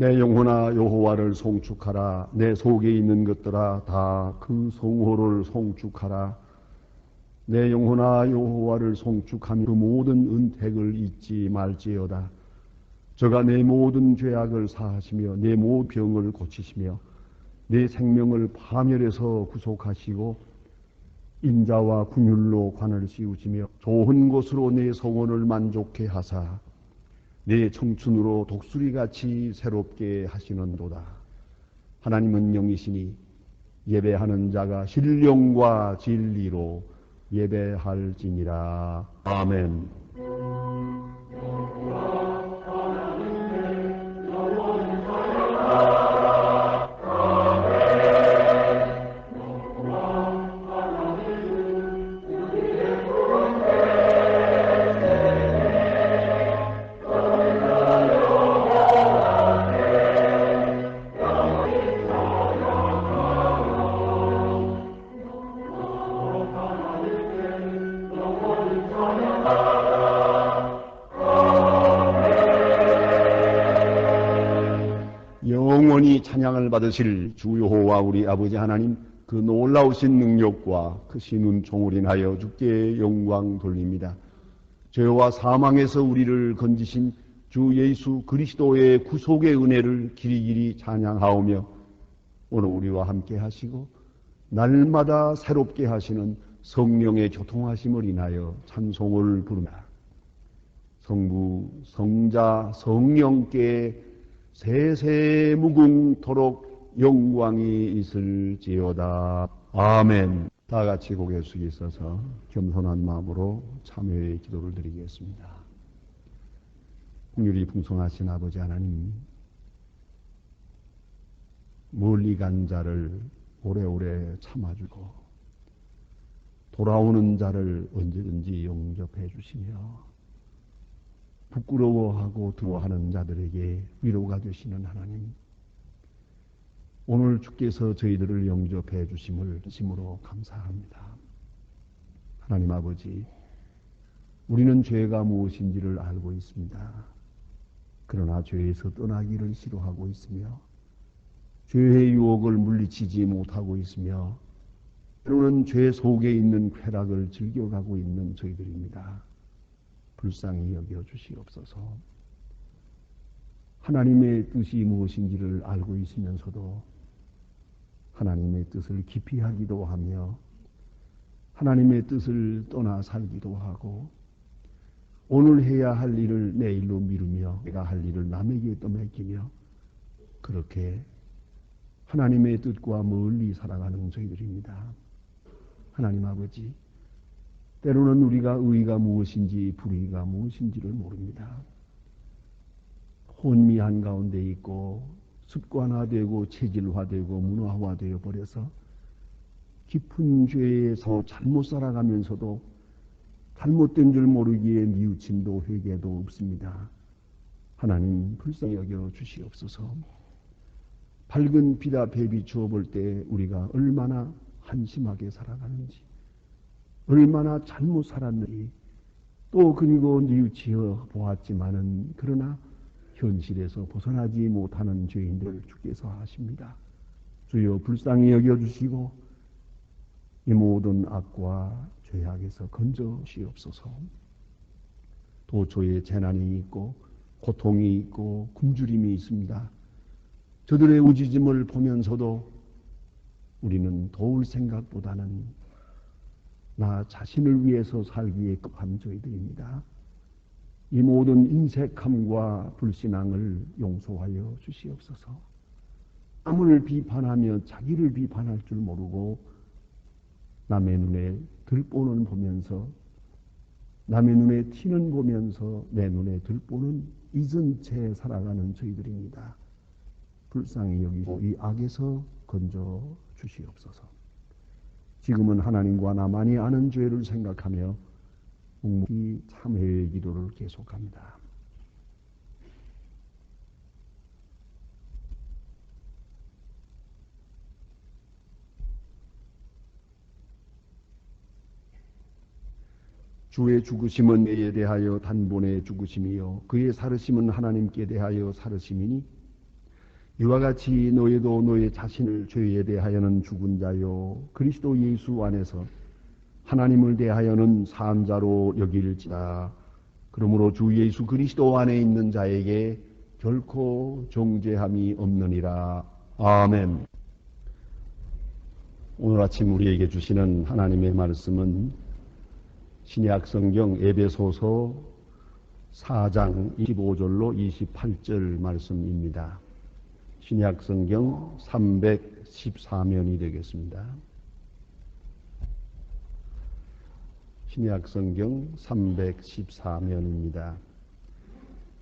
내 영혼아 여호와를 송축하라. 내 속에 있는 것들아 다 그 성호를 송축하라. 내 영혼아 여호와를 송축하며 그 모든 은택을 잊지 말지어다. 저가 내 모든 죄악을 사하시며 내 모든 병을 고치시며 내 생명을 파멸에서 구속하시고 인자와 궁율로 관을 씌우시며 좋은 곳으로 내 성원을 만족해 하사 내 청춘으로 독수리같이 새롭게 하시는도다. 하나님은 영이시니 예배하는 자가 신령과 진리로 예배할지니라. 아멘. 영원히 찬양을 받으실 주 여호와 우리 아버지 하나님, 그 놀라우신 능력과 크신 은총을 인하여 주께 영광 돌립니다. 죄와 사망에서 우리를 건지신 주 예수 그리스도의 구속의 은혜를 길이길이 찬양하오며 오늘 우리와 함께 하시고 날마다 새롭게 하시는 성령의 교통하심을 인하여 찬송을 부릅니다. 성부, 성자, 성령께 세세무궁토록 영광이 있을지어다. 아멘. 다 같이 고개 숙이셔서 겸손한 마음으로 참회의 기도를 드리겠습니다. 긍휼이 풍성하신 아버지 하나님, 멀리 간 자를 오래오래 참아주고 돌아오는 자를 언제든지 용접해 주시며 부끄러워하고 두려워하는 자들에게 위로가 되시는 하나님, 오늘 주께서 저희들을 영접해 주심을 진심으로 감사합니다. 하나님 아버지, 우리는 죄가 무엇인지를 알고 있습니다. 그러나 죄에서 떠나기를 싫어하고 있으며 죄의 유혹을 물리치지 못하고 있으며 때로는 죄 속에 있는 쾌락을 즐겨가고 있는 저희들입니다. 불쌍히 여겨주시옵소서. 하나님의 뜻이 무엇인지를 알고 있으면서도 하나님의 뜻을 깊이 하기도 하며 하나님의 뜻을 떠나 살기도 하고 오늘 해야 할 일을 내일로 미루며 내가 할 일을 남에게 떠맡기며 그렇게 하나님의 뜻과 멀리 살아가는 저희들입니다. 하나님 아버지, 때로는 우리가 의가 무엇인지 불의가 무엇인지를 모릅니다. 혼미한 가운데 있고 습관화되고 체질화되고 문화화되어 버려서 깊은 죄에서 잘못 살아가면서도 잘못된 줄 모르기에 뉘우침도 회개도 없습니다. 하나님 불쌍히 여겨 주시옵소서. 밝은 빛 앞에 비추어 볼 때 우리가 얼마나 한심하게 살아가는지, 얼마나 잘못 살았는지 또 그리고 뉘우치어 보았지만은 그러나 현실에서 벗어나지 못하는 죄인들을 주께서 아십니다. 주여 불쌍히 여겨주시고 이 모든 악과 죄악에서 건져주시옵소서. 도처에 재난이 있고 고통이 있고 굶주림이 있습니다. 저들의 우짖음을 보면서도 우리는 도울 생각보다는 나 자신을 위해서 살기에 급한 저희들입니다. 이 모든 인색함과 불신앙을 용서하여 주시옵소서. 남을 비판하며 자기를 비판할 줄 모르고 남의 눈에 들보는 보면서 남의 눈에 티는 보면서 내 눈에 들보는 잊은 채 살아가는 저희들입니다. 불쌍히 여기고 이 악에서 건져 주시옵소서. 지금은 하나님과 나만이 아는 죄를 생각하며 묵묵히 참회의 기도를 계속합니다. 주의 죽으심은 내에 대하여 단번에 죽으심이요 그의 살으심은 하나님께 대하여 살으심이니 이와 같이 너희도 너희 자신을 죄에 대하여는 죽은 자요 그리스도 예수 안에서 하나님을 대하여는 산 자로 여길지다. 그러므로 주 예수 그리스도 안에 있는 자에게 결코 정죄함이 없느니라. 아멘. 오늘 아침 우리에게 주시는 하나님의 말씀은 신약 성경 에베소서 4장 25절로 28절 말씀입니다. 신약 성경 314면이 되겠습니다. 신약 성경 314면입니다.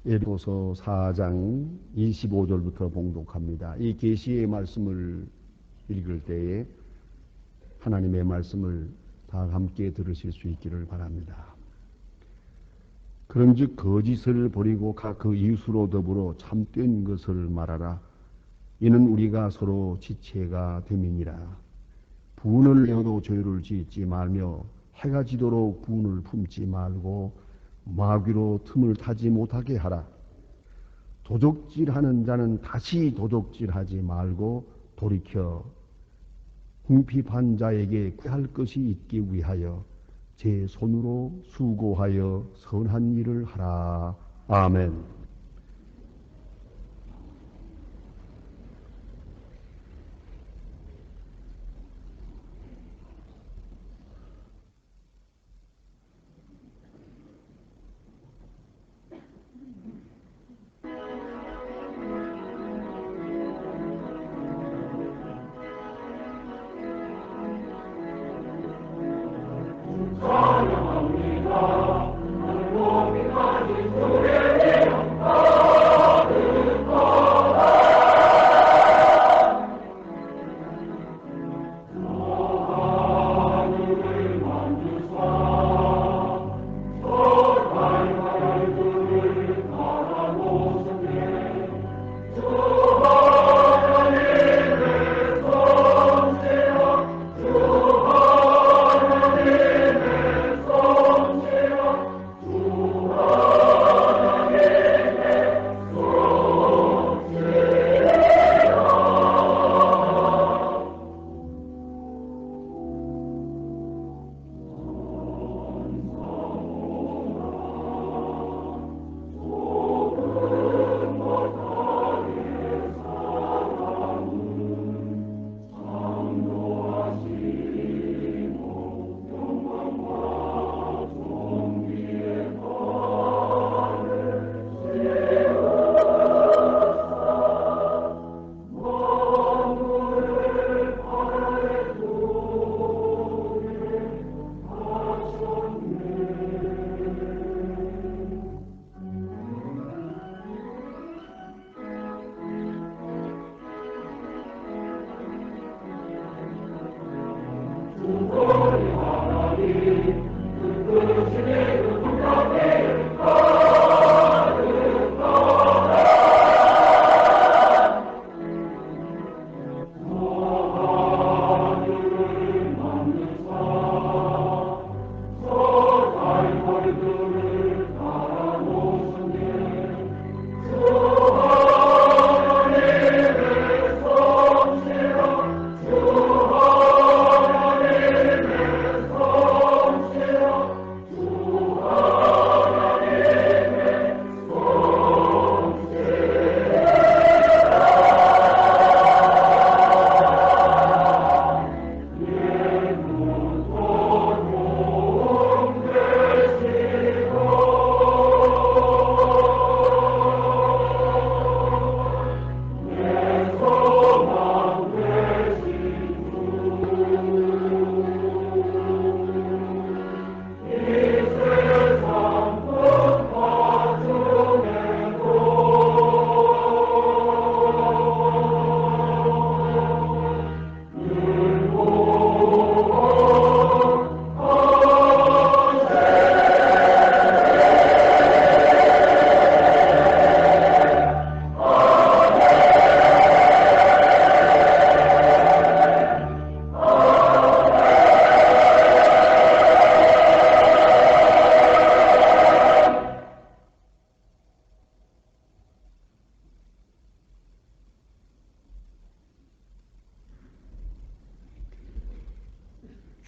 에베소서 4장 25절부터 봉독합니다. 이 계시의 말씀을 읽을 때에 하나님의 말씀을 다 함께 들으실 수 있기를 바랍니다. 그런즉 거짓을 버리고 각 그 이웃으로 더불어 참된 것을 말하라. 이는 우리가 서로 지체가 됨이니라. 분을 내어도 죄를 짓지 말며 해가 지도록 분을 품지 말고 마귀로 틈을 타지 못하게 하라. 도적질하는 자는 다시 도적질하지 말고 돌이켜 궁핍한 자에게 구할 것이 있기 위하여 제 손으로 수고하여 선한 일을 하라. 아멘.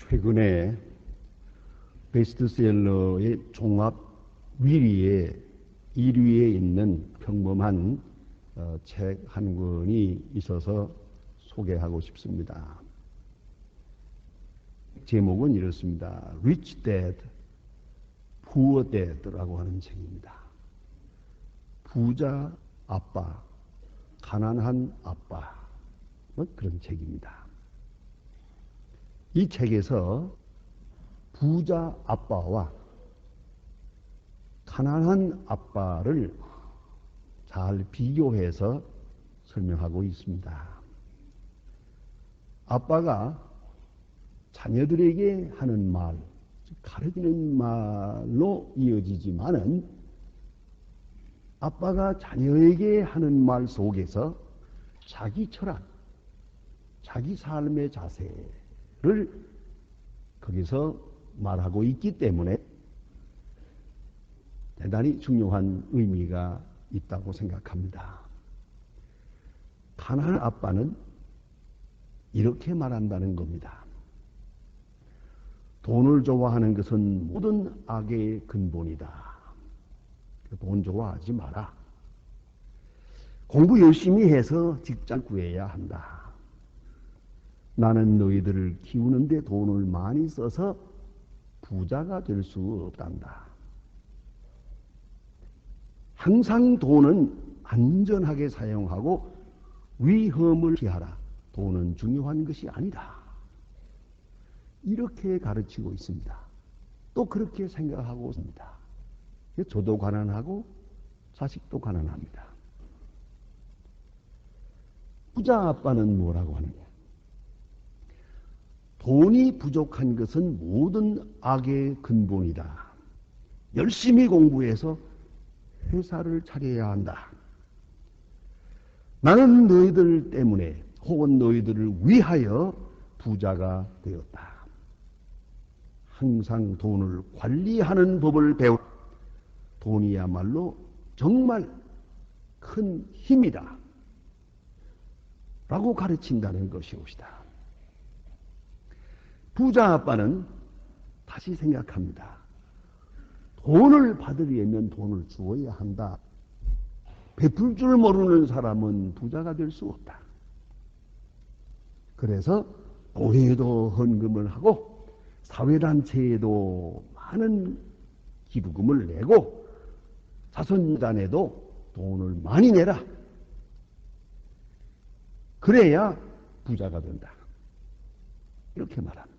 최근에 베스트셀러의 종합 1위에 있는 평범한 책 한 권이 있어서 소개하고 싶습니다. 제목은 이렇습니다. Rich Dad, Poor Dad라고 하는 책입니다. 부자 아빠, 가난한 아빠, 그런 책입니다. 이 책에서 부자 아빠와 가난한 아빠를 잘 비교해서 설명하고 있습니다. 아빠가 자녀들에게 하는 말, 가르치는 말로 이어지지만은 아빠가 자녀에게 하는 말 속에서 자기 철학, 자기 삶의 자세를 거기서 말하고 있기 때문에 대단히 중요한 의미가 있다고 생각합니다. 가난한 아빠는 이렇게 말한다는 겁니다. 돈을 좋아하는 것은 모든 악의 근본이다. 돈 좋아하지 마라. 공부 열심히 해서 직장 구해야 한다. 나는 너희들을 키우는데 돈을 많이 써서 부자가 될 수 없단다. 항상 돈은 안전하게 사용하고 위험을 피하라. 돈은 중요한 것이 아니다. 이렇게 가르치고 있습니다. 또 그렇게 생각하고 있습니다. 저도 가난하고 자식도 가난합니다. 부자 아빠는 뭐라고 하느냐? 돈이 부족한 것은 모든 악의 근본이다. 열심히 공부해서 회사를 차려야 한다. 나는 너희들 때문에 혹은 너희들을 위하여 부자가 되었다. 항상 돈을 관리하는 법을 배우. 돈이야말로 정말 큰 힘이다. 라고 가르친다는 것이옵시다. 부자 아빠는 다시 생각합니다. 돈을 받으려면 돈을 주어야 한다. 베풀 줄 모르는 사람은 부자가 될 수 없다. 그래서 교회에도 헌금을 하고 사회단체에도 많은 기부금을 내고 자선단에도 돈을 많이 내라. 그래야 부자가 된다. 이렇게 말합니다.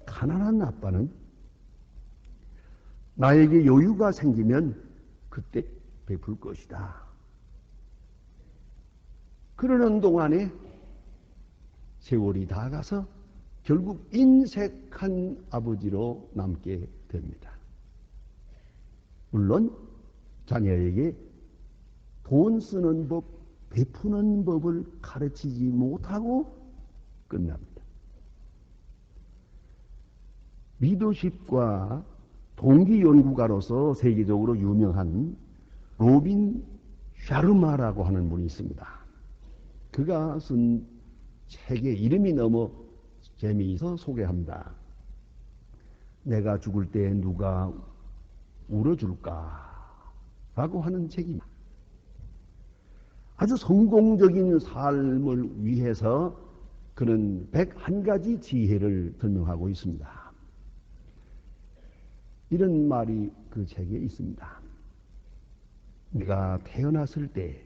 가난한 아빠는 나에게 여유가 생기면 그때 베풀 것이다. 그러는 동안에 세월이 다 가서 결국 인색한 아버지로 남게 됩니다. 물론 자녀에게 돈 쓰는 법, 베푸는 법을 가르치지 못하고 끝납니다. 리더십과 동기 연구가로서 세계적으로 유명한 로빈 샤르마라고 하는 분이 있습니다. 그가 쓴 책의 이름이 너무 재미있어 소개합니다. 내가 죽을 때 누가 울어줄까? 라고 하는 책입니다. 아주 성공적인 삶을 위해서 그는 101가지 지혜를 설명하고 있습니다. 이런 말이 그 책에 있습니다. 네가 태어났을 때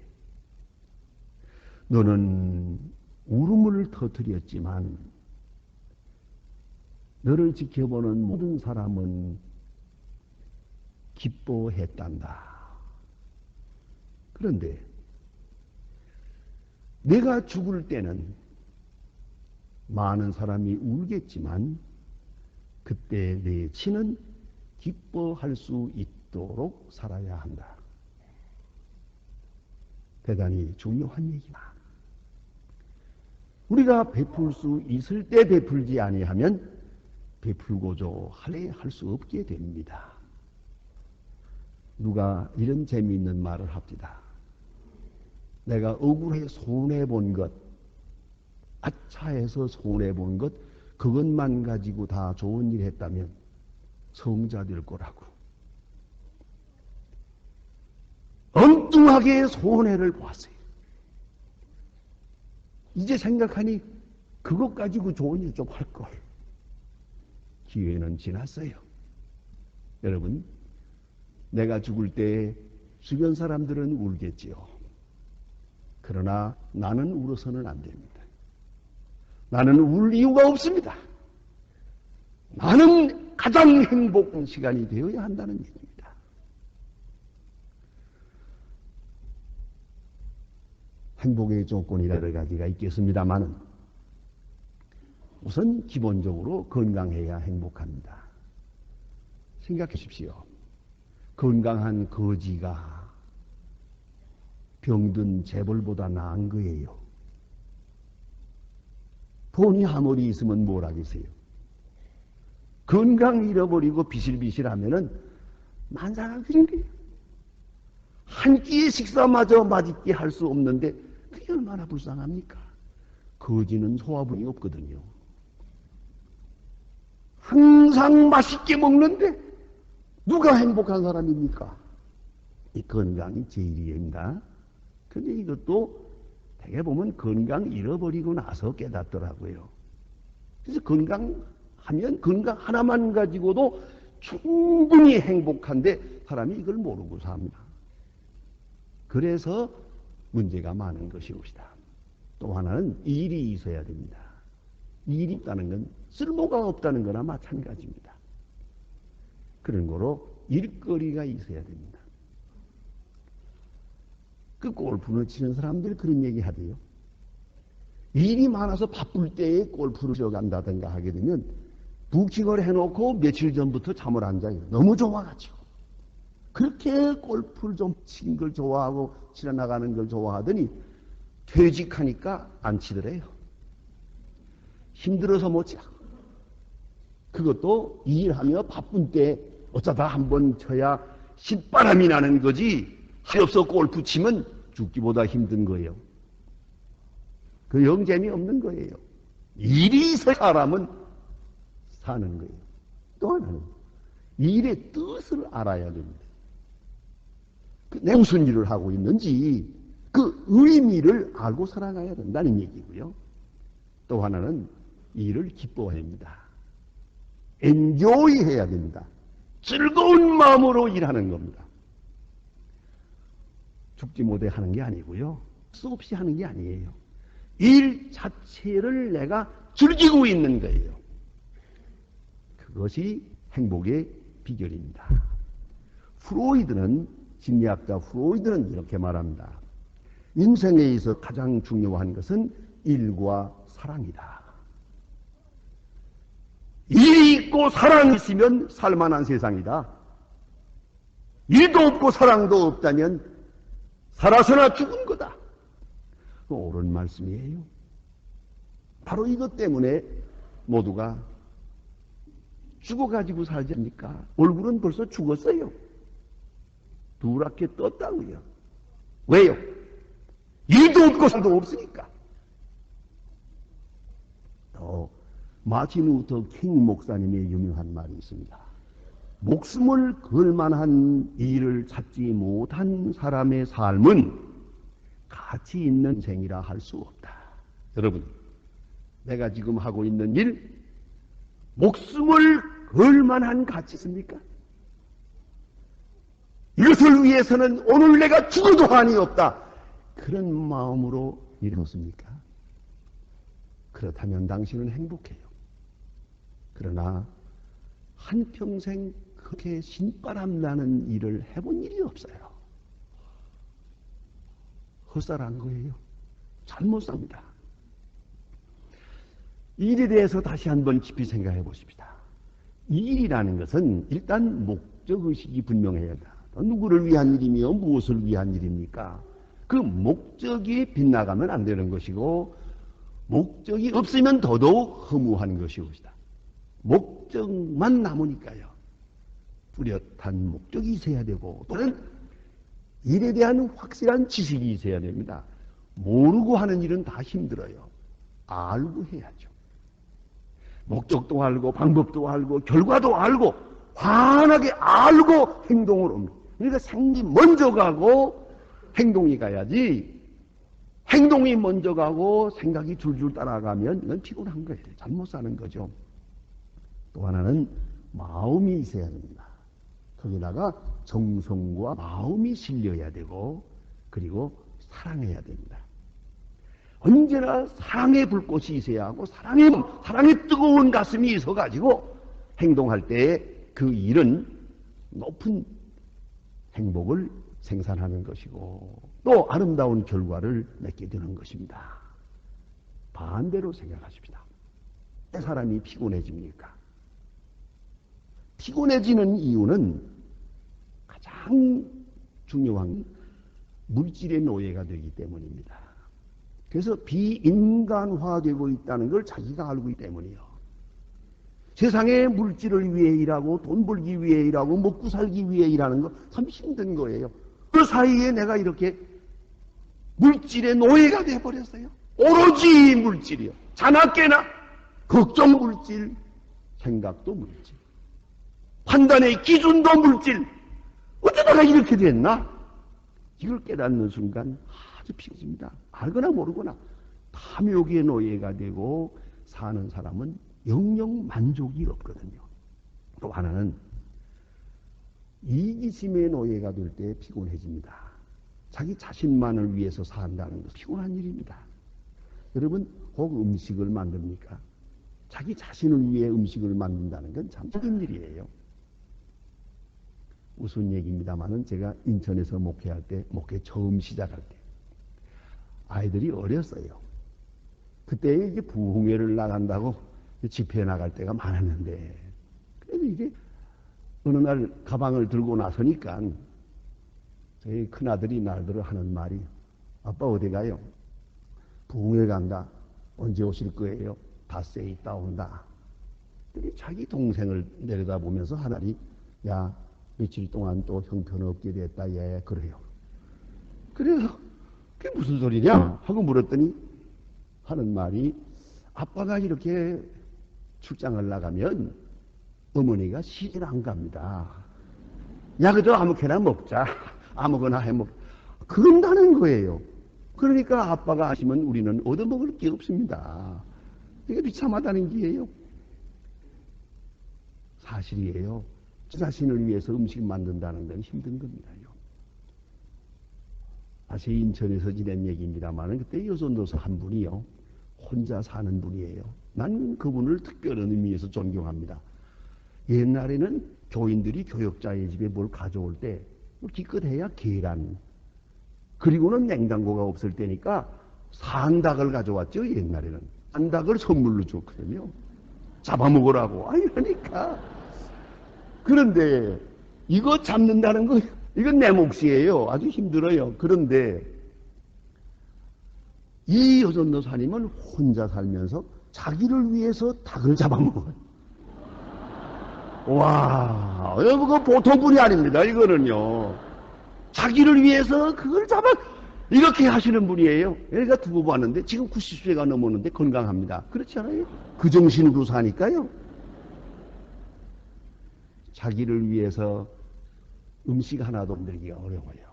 너는 울음을 터뜨렸지만 너를 지켜보는 모든 사람은 기뻐했단다. 그런데 내가 죽을 때는 많은 사람이 울겠지만 그때 내 친은 기뻐할 수 있도록 살아야 한다. 대단히 중요한 얘기다. 우리가 베풀 수 있을 때 베풀지 아니하면 베풀고자 하려 할 수 없게 됩니다. 누가 이런 재미있는 말을 합니다. 내가 억울해 손해본 것, 아차해서 손해본 것, 그것만 가지고 다 좋은 일 했다면 성자 될 거라고. 엉뚱하게 손해를 보았어요. 이제 생각하니 그것 가지고 좋은 일 좀 할 걸. 기회는 지났어요. 여러분, 내가 죽을 때 주변 사람들은 울겠지요. 그러나 나는 울어서는 안 됩니다. 나는 울 이유가 없습니다. 나는 가장 행복한 시간이 되어야 한다는 얘기입니다. 행복의 조건이 여러 가지가 있겠습니다만 우선 기본적으로 건강해야 행복합니다. 생각해 보십시오. 건강한 거지가 병든 재벌보다 나은 거예요. 돈이 아무리 있으면 뭘 하겠어요. 건강 잃어버리고 비실비실하면은 만사가 그런 거예요. 한 끼의 식사마저 맛있게 할 수 없는데 그게 얼마나 불쌍합니까? 거지는 소화분이 없거든요. 항상 맛있게 먹는데 누가 행복한 사람입니까? 이 건강이 제일입니다. 근데 이것도 대개 보면 건강 잃어버리고 나서 깨닫더라고요. 그래서 건강하면 건강 하나만 가지고도 충분히 행복한데 사람이 이걸 모르고 삽니다. 그래서 문제가 많은 것이옵시다. 또 하나는 일이 있어야 됩니다. 일이 있다는 건 쓸모가 없다는 거나 마찬가지입니다. 그런 거로 일거리가 있어야 됩니다. 그 골프를 치는 사람들 그런 얘기 하대요. 일이 많아서 바쁠 때에 골프를 쳐간다든가 하게 되면 부킹을 해놓고 며칠 전부터 잠을 안 자요. 너무 좋아가지고. 그렇게 골프를 좀 치는 걸 좋아하고 치러 나가는 걸 좋아하더니 퇴직하니까 안 치더래요. 힘들어서 못 치라고. 그것도 일하며 바쁜 때 어쩌다 한번 쳐야 신바람이 나는 거지. 할 없어 골프 치면 죽기보다 힘든 거예요. 그 영 재미없는 거예요. 일이 있어 사람은 사는 거예요. 또 하나는 일의 뜻을 알아야 됩니다. 내가 무슨 일을 하고 있는지 그 의미를 알고 살아가야 된다는 얘기고요. 또 하나는 일을 기뻐해야 합니다. 엔조이 해야 됩니다. 즐거운 마음으로 일하는 겁니다. 죽지 못해 하는 게 아니고요. 수없이 하는 게 아니에요. 일 자체를 내가 즐기고 있는 거예요. 그것이 행복의 비결입니다. 심리학자 프로이드는 이렇게 말합니다. 인생에 있어 가장 중요한 것은 일과 사랑이다. 일이 있고 사랑이 있으면 살만한 세상이다. 일도 없고 사랑도 없다면 살아서나 죽은 거다. 옳은 말씀이에요. 바로 이것 때문에 모두가 죽어가지고 살지 않습니까? 얼굴은 벌써 죽었어요. 두랗게 떴다고요. 왜요? 일도 없고 살도 없으니까. 마틴 루터 킹 목사님의 유명한 말이 있습니다. 목숨을 걸 만한 일을 찾지 못한 사람의 삶은 가치 있는 생이라 할 수 없다. 여러분, 내가 지금 하고 있는 일, 목숨을 걸 만한 가치 있습니까? 이것을 위해서는 오늘 내가 죽어도 한이 없다. 그런 마음으로 일해놓습니까? 그렇다면 당신은 행복해요. 그러나 한평생 그렇게 신바람 나는 일을 해본 일이 없어요. 헛살한 거예요. 잘못 삽니다. 일에 대해서 다시 한번 깊이 생각해 보십시다. 이 일이라는 것은 일단 목적의식이 분명해야 한다. 누구를 위한 일이며 무엇을 위한 일입니까? 그 목적이 빗나가면 안 되는 것이고 목적이 없으면 더더욱 허무한 것이옵시다. 목적만 남으니까요. 뚜렷한 목적이 있어야 되고 또는 일에 대한 확실한 지식이 있어야 됩니다. 모르고 하는 일은 다 힘들어요. 알고 해야죠. 목적도 알고 방법도 알고 결과도 알고 환하게 알고 행동을 옵니다. 그러니까 생기 먼저 가고 행동이 가야지, 행동이 먼저 가고 생각이 줄줄 따라가면 이건 피곤한 거예요. 잘못 사는 거죠. 또 하나는 마음이 있어야 됩니다. 거기다가 정성과 마음이 실려야 되고, 그리고 사랑해야 됩니다. 언제나 사랑의 불꽃이 있어야 하고 사랑의 뜨거운 가슴이 있어가지고 행동할 때 그 일은 높은 행복을 생산하는 것이고 또 아름다운 결과를 맺게 되는 것입니다. 반대로 생각하십시다. 왜 사람이 피곤해집니까? 피곤해지는 이유는 가장 중요한 물질의 노예가 되기 때문입니다. 그래서 비인간화되고 있다는 걸 자기가 알고 있기 때문이요. 세상에 물질을 위해 일하고 돈 벌기 위해 일하고 먹고 살기 위해 일하는 거 참 힘든 거예요. 그 사이에 내가 이렇게 물질의 노예가 되어버렸어요. 오로지 물질이요. 자나깨나 걱정 물질, 생각도 물질, 판단의 기준도 물질. 어쩌다가 이렇게 됐나? 이걸 깨닫는 순간 아주 피곤해집니다. 알거나 모르거나 탐욕의 노예가 되고 사는 사람은 영영 만족이 없거든요. 또 하나는 이기심의 노예가 될 때 피곤해집니다. 자기 자신만을 위해서 산다는 것 피곤한 일입니다. 여러분 혹 음식을 만듭니까? 자기 자신을 위해 음식을 만든다는 건 참 힘든 일이에요. 우스운 얘기입니다만은 제가 인천에서 목회 처음 시작할 때 아이들이 어렸어요. 그때 이제 부흥회를 나간다고 집회에 나갈 때가 많았는데, 그래도 이게 어느 날 가방을 들고 나서니까 저희 큰아들이 날들어 하는 말이, 아빠 어디 가요? 부흥회 간다. 언제 오실 거예요? 닷새 있다 온다. 자기 동생을 내려다보면서 하나님, 야 며칠 동안 또 형편없게 됐다. 예, 그래요. 그래서 그게 무슨 소리냐 하고 물었더니 하는 말이, 아빠가 이렇게 출장을 나가면 어머니가 시집 안 갑니다. 야, 그저 아무렇게나 먹자. 아무거나 해먹. 그런다는 거예요. 그러니까 아빠가 하시면 우리는 얻어먹을 게 없습니다. 이게 비참하다는 게예요. 사실이에요. 저 자신을 위해서 음식 만든다는 건 힘든 겁니다요. 다시 인천에서 지낸 얘기입니다만 그때 여선도사 한 분이요. 혼자 사는 분이에요. 난 그분을 특별한 의미에서 존경합니다. 옛날에는 교인들이 교역자의 집에 뭘 가져올 때 기껏해야 계란, 그리고는 냉장고가 없을 때니까 산닭을 가져왔죠. 옛날에는 산닭을 선물로 줬거든요. 잡아먹으라고. 아니 그러니까. 그런데 이거 잡는다는 거 이건 내 몫이에요. 아주 힘들어요. 그런데 이 여전도사님은 혼자 살면서 자기를 위해서 닭을 잡아먹어요. 와, 이거 보통 분이 아닙니다. 이거는요. 자기를 위해서 그걸 이렇게 하시는 분이에요. 얘가 두고 봤는데 지금 90세가 넘었는데 건강합니다. 그렇지 않아요? 그 정신으로 사니까요. 자기를 위해서 음식 하나도 만들기가 어려워요.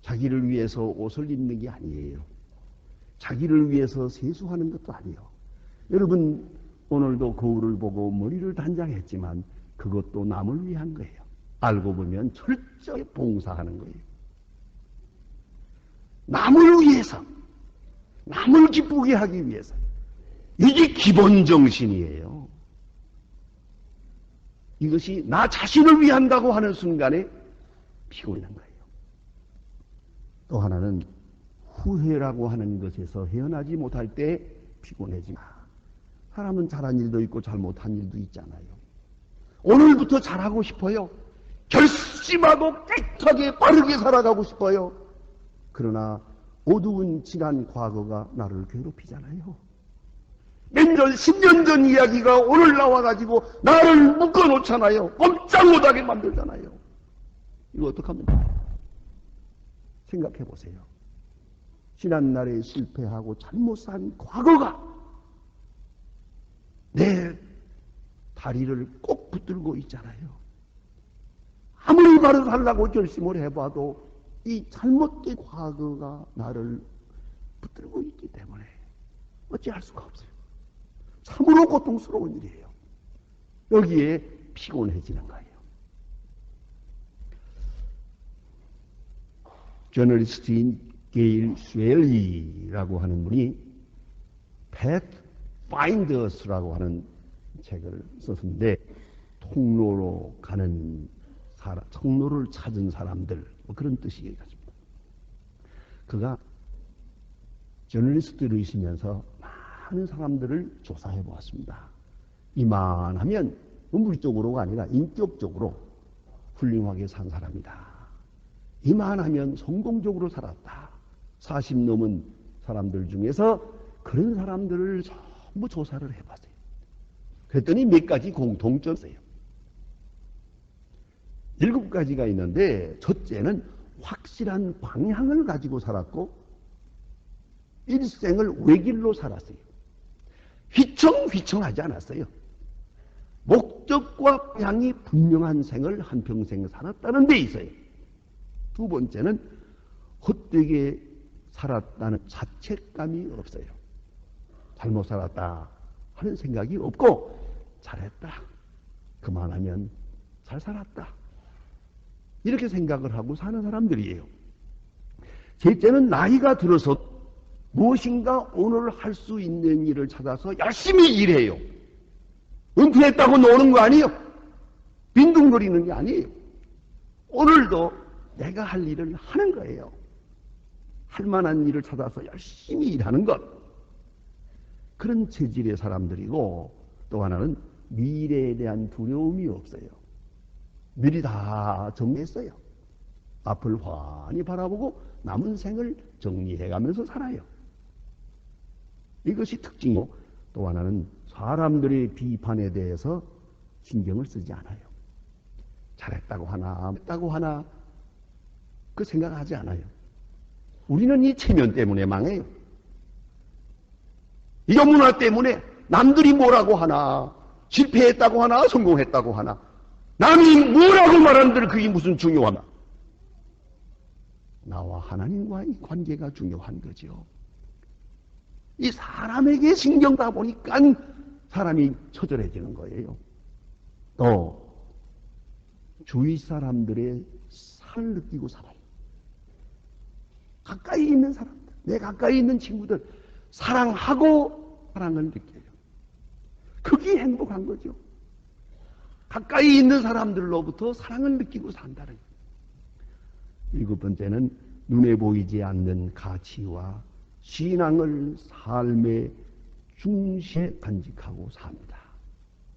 자기를 위해서 옷을 입는 게 아니에요. 자기를 위해서 세수하는 것도 아니에요. 여러분 오늘도 거울을 보고 머리를 단장했지만 그것도 남을 위한 거예요. 알고 보면 철저히 봉사하는 거예요. 남을 위해서, 남을 기쁘게 하기 위해서. 이게 기본 정신이에요. 이것이 나 자신을 위한다고 하는 순간에 피곤한 거예요. 또 하나는 후회라고 하는 것에서 헤어나지 못할 때 피곤해지마. 사람은 잘한 일도 있고 잘못한 일도 있잖아요. 오늘부터 잘하고 싶어요. 결심하고 깨끗하게 빠르게 살아가고 싶어요. 그러나 어두운 지난 과거가 나를 괴롭히잖아요. 몇 년, 10년 전 이야기가 오늘 나와가지고 나를 묶어놓잖아요. 꼼짝 못하게 만들잖아요. 이거 어떡합니까? 생각해 보세요. 지난날에 실패하고 잘못 산 과거가 내 다리를 꼭 붙들고 있잖아요. 아무리 바로 살라고 결심을 해봐도 이 잘못된 과거가 나를 붙들고 있기 때문에 어찌할 수가 없어요. 참으로 고통스러운 일이에요. 여기에 피곤해지는 거예요. 저널리스트인 게일 슈엘리라고 하는 분이 Pathfinders라고 하는 책을 썼는데, 통로로 가는 사람, 통로를 찾은 사람들, 뭐 그런 뜻이겠습니다. 그가 저널리스트이시면서 많은 사람들을 조사해 보았습니다. 이만하면 물질적으로가 아니라 인격적으로 훌륭하게 산 사람이다. 이만하면 성공적으로 살았다. 40 넘은 사람들 중에서 그런 사람들을 전부 조사를 해봤어요. 그랬더니 몇 가지 공통점이 있어요. 7가지가 있는데, 첫째는 확실한 방향을 가지고 살았고 일생을 외길로 살았어요. 휘청휘청하지 않았어요. 목적과 방향이 분명한 생을 한평생 살았다는 데 있어요. 두 번째는 헛되게 살았다는 자책감이 없어요. 잘못 살았다 하는 생각이 없고, 잘했다, 그만하면 잘 살았다, 이렇게 생각을 하고 사는 사람들이에요. 셋째는 나이가 들어서 무엇인가 오늘 할 수 있는 일을 찾아서 열심히 일해요. 은퇴했다고 노는 거 아니에요. 빈둥거리는 게 아니에요. 오늘도 내가 할 일을 하는 거예요. 할 만한 일을 찾아서 열심히 일하는 것. 그런 체질의 사람들이고, 또 하나는 미래에 대한 두려움이 없어요. 미리 다 정리했어요. 앞을 환히 바라보고 남은 생을 정리해가면서 살아요. 이것이 특징이고, 또 하나는 사람들의 비판에 대해서 신경을 쓰지 않아요. 잘했다고 하나, 했다고 하나, 그 생각하지 않아요. 우리는 이 체면 때문에 망해요. 이 문화 때문에 남들이 뭐라고 하나, 실패했다고 하나, 성공했다고 하나, 남이 뭐라고 말하는들 그게 무슨 중요하나? 나와 하나님과의 관계가 중요한 거죠. 이 사람에게 신경다 보니까 사람이 처절해지는 거예요. 또 주위 사람들의 살을 느끼고 살아요. 가까이 있는 사람들, 내 가까이 있는 친구들 사랑하고 사랑을 느껴요. 그게 행복한 거죠. 가까이 있는 사람들로부터 사랑을 느끼고 산다는 거예요. 7번째는 눈에 보이지 않는 가치와 신앙을 삶의 중시에 간직하고 삽니다.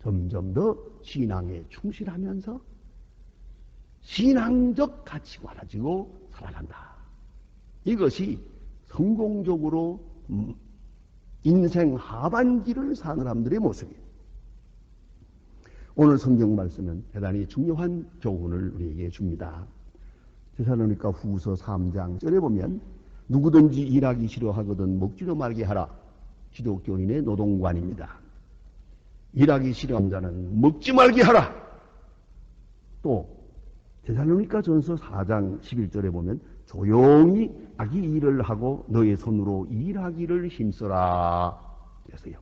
점점 더 신앙에 충실하면서 신앙적 가치관을 가지고 살아간다. 이것이 성공적으로 인생 하반기를 사는 사람들의 모습이에요. 오늘 성경 말씀은 대단히 중요한 교훈을 우리에게 줍니다. 데살로니가 후서 3장 절에 보면 누구든지 일하기 싫어하거든 먹지도 말게 하라. 기독교인의 노동관입니다. 일하기 싫어하는 자는 먹지 말게 하라. 또 데살로니가 전서 4장 11절에 보면 조용히 자기 일을 하고 너의 손으로 일하기를 힘써라. 그랬어요.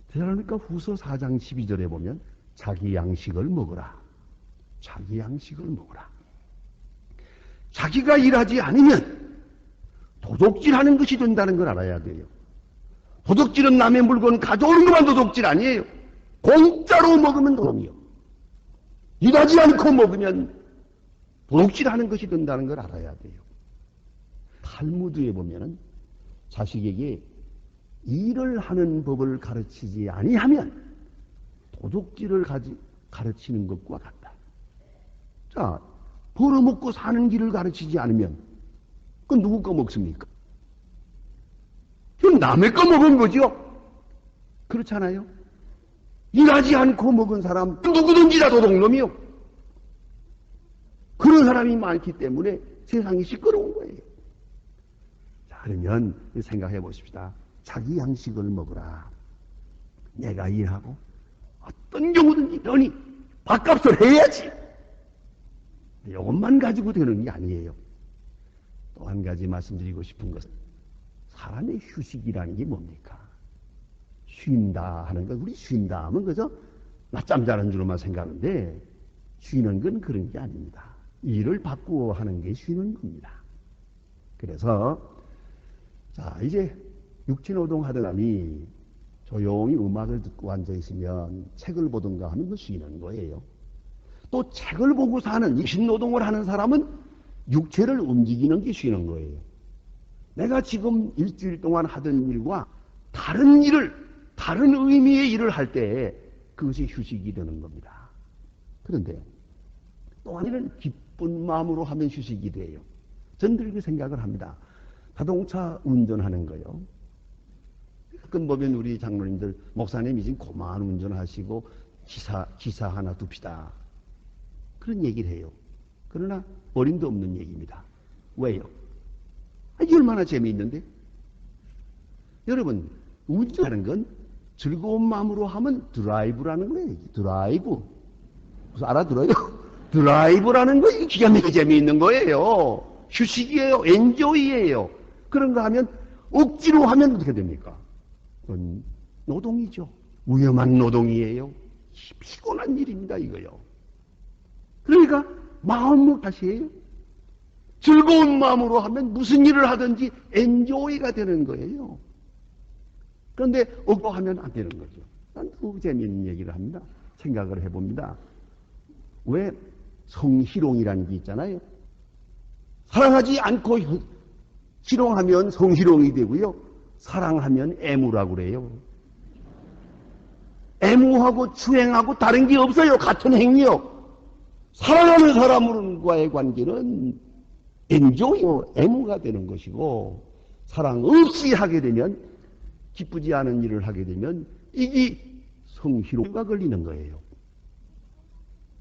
데살로니가 후서 4장 12절에 보면 자기 양식을 먹어라. 자기 양식을 먹어라. 자기가 일하지 않으면 도둑질하는 것이 된다는 걸 알아야 돼요. 도둑질은 남의 물건 가져오는 것만 도둑질 아니에요. 공짜로 먹으면 도둑이요. 일하지 않고 먹으면 도둑질하는 것이 된다는 걸 알아야 돼요. 탈무드에 보면은 자식에게 일을 하는 법을 가르치지 아니하면 도둑질을 가르치는 것과 같다. 자, 벌어먹고 사는 길을 가르치지 않으면 그건 누구 거 먹습니까? 그건 남의 거 먹은 거죠. 그렇잖아요. 일하지 않고 먹은 사람 누구든지 다 도둑놈이요. 그런 사람이 많기 때문에 세상이 시끄러운 거예요. 자, 그러면 생각해 보십시다. 자기 양식을 먹으라. 내가 일하고 어떤 경우든지 너니 밥값을 해야지. 이것만 가지고 되는 게 아니에요. 또 한 가지 말씀드리고 싶은 것은 사람의 휴식이라는 게 뭡니까? 쉰다 하는 것, 우리 쉰다 하면 그저 낮잠 자는 줄로만 생각하는데 쉬는 건 그런 게 아닙니다. 일을 바꾸어 하는 게 쉬는 겁니다. 그래서 자 이제 육체노동 하던 사람이 조용히 음악을 듣고 앉아있으면 책을 보든가 하면 그 쉬는 거예요. 또 책을 보고 사는 육신노동을 하는 사람은 육체를 움직이는 게 쉬는 거예요. 내가 지금 일주일 동안 하던 일과 다른 일을, 다른 의미의 일을 할 때 그것이 휴식이 되는 겁니다. 그런데 또 한 일은 기쁜 마음으로 하면 휴식이 돼요. 전 그렇게 생각을 합니다. 자동차 운전하는 거요. 가끔 보면 우리 장로님들, 목사님이 지금 고마운 운전하시고 기사 하나 둡시다. 그런 얘기를 해요. 그러나 어림도 없는 얘기입니다. 왜요? 이게 얼마나 재미있는데? 여러분, 운전하는 건 즐거운 마음으로 하면 드라이브라는 거예요. 드라이브. 그래서 알아들어요? 드라이브라는 거 이게 기가 막히게 재미있는 거예요. 휴식이에요. 엔조이예요. 그런 거 하면 억지로 하면 어떻게 됩니까? 그건 노동이죠. 위험한 노동이에요. 피곤한 일입니다, 이거요. 그러니까 마음을 다시 해요. 즐거운 마음으로 하면 무슨 일을 하든지 엔조이가 되는 거예요. 그런데 억울하면 안 되는 거죠. 난 그 재미있는 얘기를 합니다. 생각을 해봅니다. 왜 성희롱이라는 게 있잖아요. 사랑하지 않고 희롱하면 성희롱이 되고요. 사랑하면 애무라고 그래요. 애무하고 추행하고 다른 게 없어요. 같은 행위요. 사랑하는 사람과의 관계는 엔조이요, 애무가 되는 것이고, 사랑 없이 하게 되면, 기쁘지 않은 일을 하게 되면 이게 성희롱가 걸리는 거예요.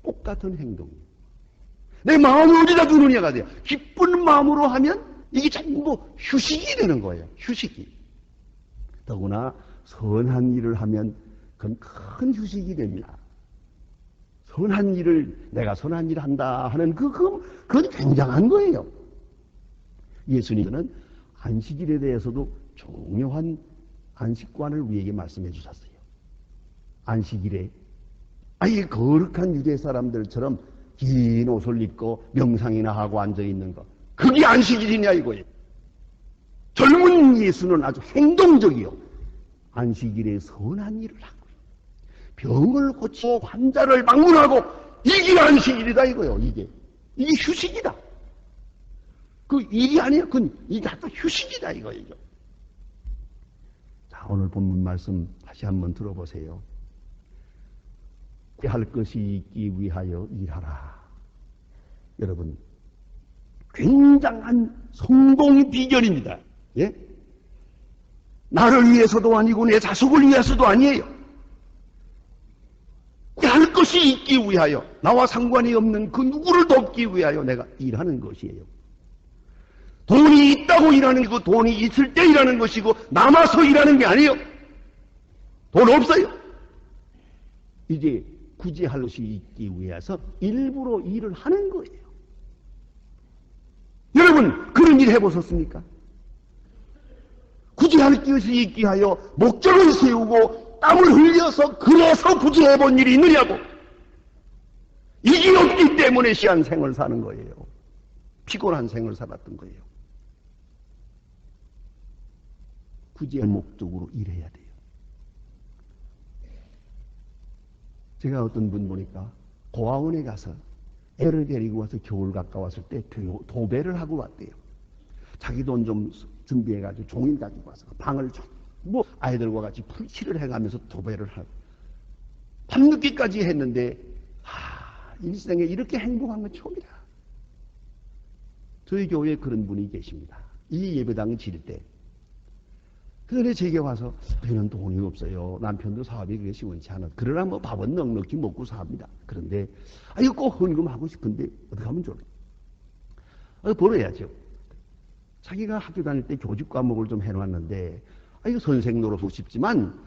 똑같은 행동이에요. 내 마음을 어디다 두느냐가 돼요. 기쁜 마음으로 하면 이게 전부 휴식이 되는 거예요. 휴식이. 더구나 선한 일을 하면 그건 큰 휴식이 됩니다. 선한 일을 내가 선한 일을 한다 하는 그건 굉장한 거예요. 예수님은 안식일에 대해서도 중요한 안식관을 우리에게 말씀해 주셨어요. 안식일에 아예 거룩한 유대 사람들처럼 긴 옷을 입고 명상이나 하고 앉아있는 거, 그게 안식일이냐 이거예요. 젊은 예수는 아주 행동적이요. 안식일에 선한 일을 하고 병을 고치고 환자를 방문하고 이게 안식일이다 이거예요. 이게 휴식이다. 그 일이 아니야. 그건 이게 다 휴식이다 이거예요. 자, 오늘 본문 말씀 다시 한번 들어보세요. 할 것이 있기 위하여 일하라. 여러분, 굉장한 성공의 비결입니다. 예? 나를 위해서도 아니고 내 자식을 위해서도 아니에요. 할 것이 있기 위하여, 나와 상관이 없는 그 누구를 돕기 위하여 내가 일하는 것이에요. 돈이 있다고 일하는 것이고 돈이 있을 때 일하는 것이고 남아서 일하는 게 아니에요. 돈 없어요. 이제 굳이 할 것이 있기 위해서 일부러 일을 하는 거예요. 여러분 그런 일 해보셨습니까? 굳이 할 것이 있기 하여 목적을 세우고 땀을 흘려서 그래서 굳이 해본 일이 있느냐고. 이게 없기 때문에 시한 생을 사는 거예요. 피곤한 생을 살았던 거예요. 굳이 목적으로 일해야 돼요. 제가 어떤 분 보니까 고아원에 가서 애를 데리고 와서 겨울 가까웠을 때 도배를 하고 왔대요. 자기 돈 좀 준비해가지고 종일 가지고 와서 방을 뭐 아이들과 같이 풀칠을 해가면서 도배를 하고 밤늦게까지 했는데 일생에 이렇게 행복한 건 처음이다. 저희 교회에 그런 분이 계십니다. 이 예배당을 지을 때 그런데 제게 와서 저희는 돈이 없어요. 남편도 사업이 그게 시원치 않아. 그러나 뭐 밥은 넉넉히 먹고 삽니다. 그런데 이거 꼭 헌금하고 싶은데 어떻게 하면 좋을까? 벌어야죠. 자기가 학교 다닐 때 교직 과목을 좀 해놨는데 이거 선생 노릇하고 싶지만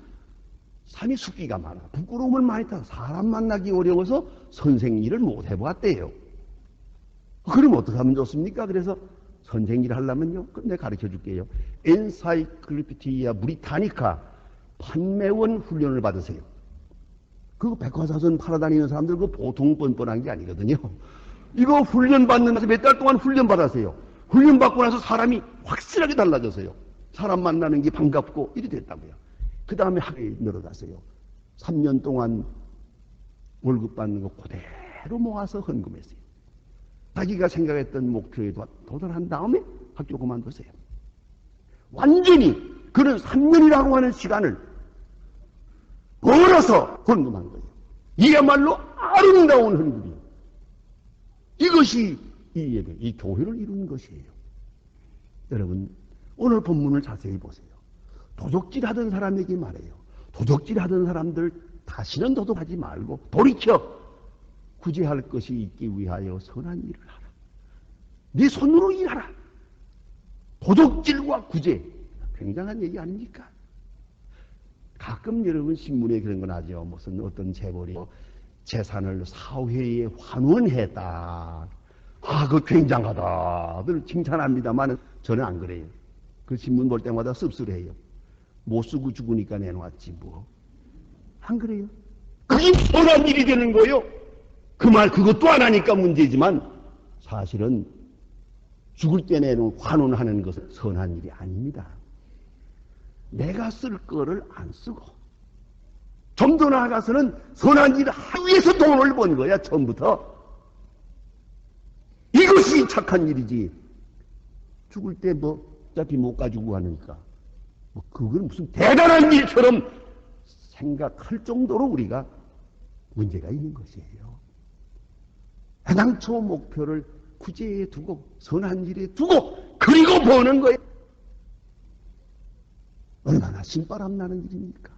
삶이 숙기가 많아. 부끄러움을 많이 타서 사람 만나기 어려워서 선생 일을 못 해보았대요. 그럼 어떻게 하면 좋습니까? 그래서 선생 일을 하려면요. 그럼 내가 가르쳐 줄게요. 엔사이클로피디아 브리타니카 판매원 훈련을 받으세요. 그거 백과사전 팔아다니는 사람들 그 보통 뻔뻔한 게 아니거든요. 이거 훈련 받는 데서 몇 달 동안 훈련 받았어요. 훈련 받고 나서 사람이 확실하게 달라졌어요. 사람 만나는 게 반갑고 이리 됐다고요. 그 다음에 학교에 늘어갔어요. 3년 동안 월급 받는 거 그대로 모아서 헌금했어요. 자기가 생각했던 목표에 도달한 다음에 학교 그만뒀어요. 완전히 그는 3년이라고 하는 시간을 벌어서 헌금한 거예요. 이야말로 아름다운 헌금이에요. 이것이 이 교회를 이루는 것이에요. 여러분, 오늘 본문을 자세히 보세요. 도적질 하던 사람에게 말해요. 도적질 하던 사람들 다시는 도둑하지 말고 돌이켜 구제할 것이 있기 위하여 선한 일을 하라. 네 손으로 일하라. 도적질과 구제. 굉장한 얘기 아닙니까? 가끔 여러분 신문에 그런 건 하죠. 무슨 어떤 재벌이 재산을 사회에 환원했다. 아, 그거 굉장하다들 칭찬합니다만 저는 안 그래요. 그 신문 볼 때마다 씁쓸해요. 못 쓰고 죽으니까 내놓았지 뭐. 안 그래요? 그게 선한 일이 되는 거예요. 그 말 그것도 안 하니까 문제지만 사실은 죽을 때 내놓은 환원하는 것은 선한 일이 아닙니다. 내가 쓸 거를 안 쓰고 좀 더 나아가서는 선한 일을 하기 위해서 돈을 번 거야. 처음부터. 이것이 착한 일이지. 죽을 때 뭐 어차피 못 가지고 하니까 뭐 그건 무슨 대단한 일처럼 생각할 정도로 우리가 문제가 있는 것이에요. 해당초 목표를 구제에 두고 선한 일에 두고 그리고 버는 거예요. 얼마나 신바람 나는 일입니까?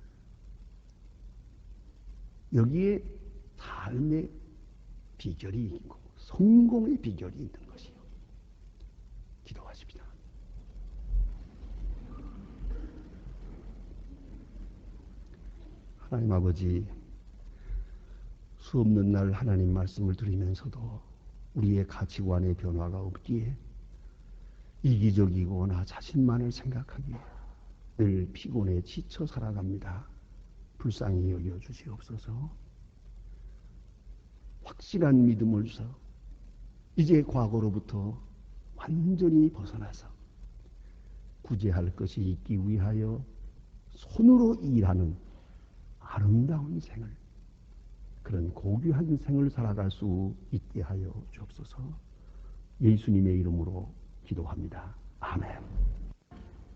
여기에 삶의 비결이 있고 성공의 비결이 있는 것이요. 기도하십시다. 하나님 아버지, 수없는 날 하나님 말씀을 드리면서도 우리의 가치관의 변화가 없기에 이기적이고 나 자신만을 생각하기에 늘 피곤해 지쳐 살아갑니다. 불쌍히 여겨주시옵소서. 확실한 믿음을 써 이제 과거로부터 완전히 벗어나서 구제할 것이 있기 위하여 손으로 일하는 아름다운 생을, 그런 고귀한 생을 살아갈 수 있게 하여 주옵소서. 예수님의 이름으로 기도합니다. 아멘.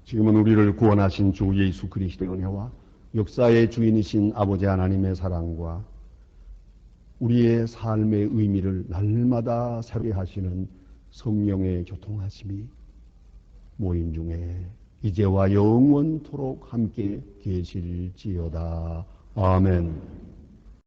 지금은 우리를 구원하신 주 예수 그리스도의 은혜와 역사의 주인이신 아버지 하나님의 사랑과 우리의 삶의 의미를 날마다 새롭게 하시는 성령의 교통하심이 모임 중에 이제와 영원토록 함께 계실지어다. 아멘.